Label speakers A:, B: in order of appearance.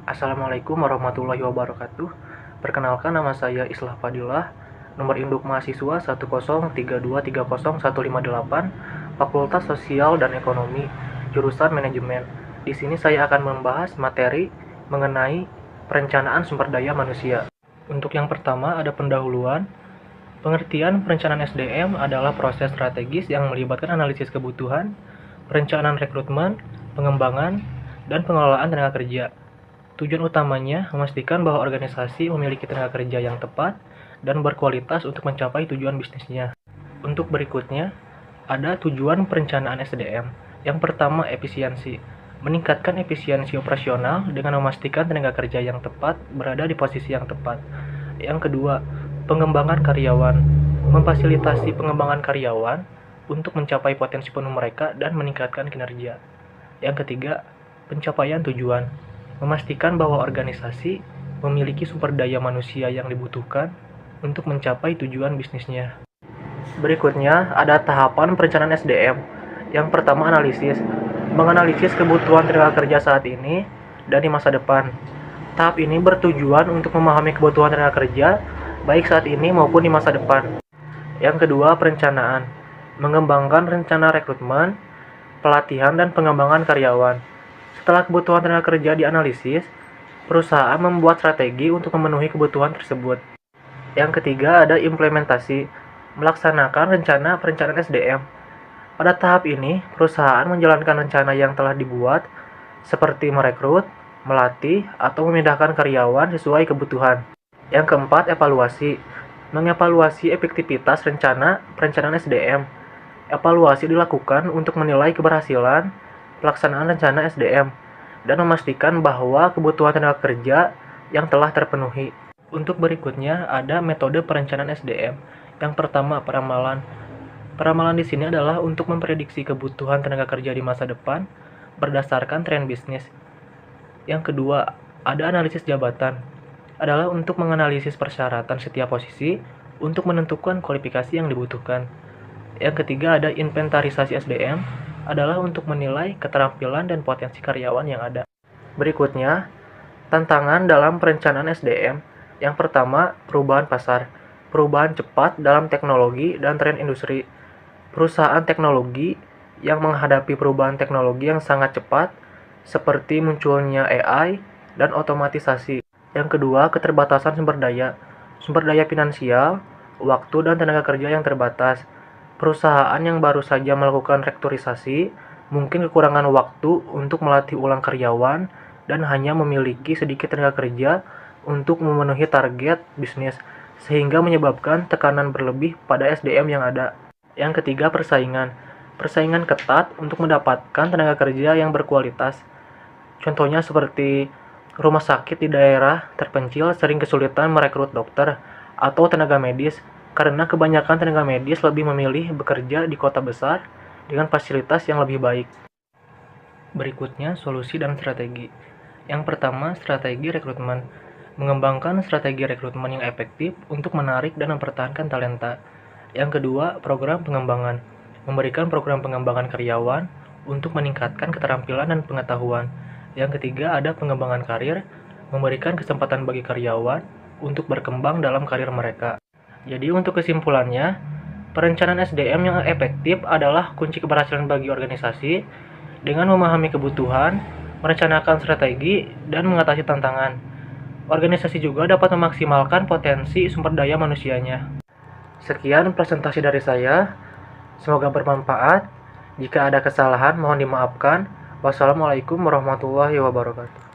A: Assalamualaikum warahmatullahi wabarakatuh. Perkenalkan, nama saya Islah Fadilah. Nomor induk mahasiswa 103230158, Fakultas Sosial dan Ekonomi, jurusan Manajemen. Di sini saya akan membahas materi mengenai perencanaan sumber daya manusia. Untuk yang pertama ada pendahuluan. Pengertian perencanaan SDM adalah proses strategis yang melibatkan analisis kebutuhan, perencanaan rekrutmen, pengembangan, dan pengelolaan tenaga kerja. Tujuan utamanya memastikan bahwa organisasi memiliki tenaga kerja yang tepat dan berkualitas untuk mencapai tujuan bisnisnya. Untuk berikutnya, ada tujuan perencanaan SDM. Yang pertama, efisiensi. Meningkatkan efisiensi operasional dengan memastikan tenaga kerja yang tepat berada di posisi yang tepat. Yang kedua, pengembangan karyawan. Memfasilitasi pengembangan karyawan untuk mencapai potensi penuh mereka dan meningkatkan kinerja. Yang ketiga, pencapaian tujuan. Memastikan bahwa organisasi memiliki sumber daya manusia yang dibutuhkan untuk mencapai tujuan bisnisnya. Berikutnya, ada tahapan perencanaan SDM. Yang pertama, analisis. Menganalisis kebutuhan tenaga kerja saat ini dan di masa depan. Tahap ini bertujuan untuk memahami kebutuhan tenaga kerja baik saat ini maupun di masa depan. Yang kedua, perencanaan. Mengembangkan rencana rekrutmen, pelatihan, dan pengembangan karyawan. Setelah kebutuhan tenaga kerja dianalisis, perusahaan membuat strategi untuk memenuhi kebutuhan tersebut. Yang ketiga ada implementasi, melaksanakan rencana perencanaan SDM. Pada tahap ini, perusahaan menjalankan rencana yang telah dibuat, seperti merekrut, melatih, atau memindahkan karyawan sesuai kebutuhan. Yang keempat, evaluasi. Mengevaluasi efektivitas rencana perencanaan SDM. Evaluasi dilakukan untuk menilai keberhasilan pelaksanaan rencana SDM dan memastikan bahwa kebutuhan tenaga kerja yang telah terpenuhi. Untuk berikutnya ada metode perencanaan SDM. Yang pertama, peramalan. Peramalan di sini adalah untuk memprediksi kebutuhan tenaga kerja di masa depan berdasarkan tren bisnis. Yang kedua, ada analisis jabatan. Adalah untuk menganalisis persyaratan setiap posisi untuk menentukan kualifikasi yang dibutuhkan. Yang ketiga ada inventarisasi SDM. Adalah untuk menilai keterampilan dan potensi karyawan yang ada. Berikutnya, tantangan dalam perencanaan SDM. Yang pertama, perubahan pasar. Perubahan cepat dalam teknologi dan tren industri. Perusahaan teknologi yang menghadapi perubahan teknologi yang sangat cepat, seperti munculnya AI dan otomatisasi. Yang kedua, keterbatasan sumber daya. Sumber daya finansial, waktu, dan tenaga kerja yang terbatas. Perusahaan yang baru saja melakukan restrukturisasi mungkin kekurangan waktu untuk melatih ulang karyawan dan hanya memiliki sedikit tenaga kerja untuk memenuhi target bisnis, sehingga menyebabkan tekanan berlebih pada SDM yang ada. Yang ketiga, persaingan. Persaingan ketat untuk mendapatkan tenaga kerja yang berkualitas. Contohnya seperti rumah sakit di daerah terpencil sering kesulitan merekrut dokter atau tenaga medis, karena kebanyakan tenaga medis lebih memilih bekerja di kota besar dengan fasilitas yang lebih baik. Berikutnya, solusi dan strategi. Yang pertama, strategi rekrutmen. Mengembangkan strategi rekrutmen yang efektif untuk menarik dan mempertahankan talenta. Yang kedua, program pengembangan. Memberikan program pengembangan karyawan untuk meningkatkan keterampilan dan pengetahuan. Yang ketiga, ada pengembangan karir. Memberikan kesempatan bagi karyawan untuk berkembang dalam karir mereka. Jadi untuk kesimpulannya, perencanaan SDM yang efektif adalah kunci keberhasilan bagi organisasi dengan memahami kebutuhan, merencanakan strategi, dan mengatasi tantangan. Organisasi juga dapat memaksimalkan potensi sumber daya manusianya. Sekian presentasi dari saya, semoga bermanfaat. Jika ada kesalahan mohon dimaafkan. Wassalamualaikum warahmatullahi wabarakatuh.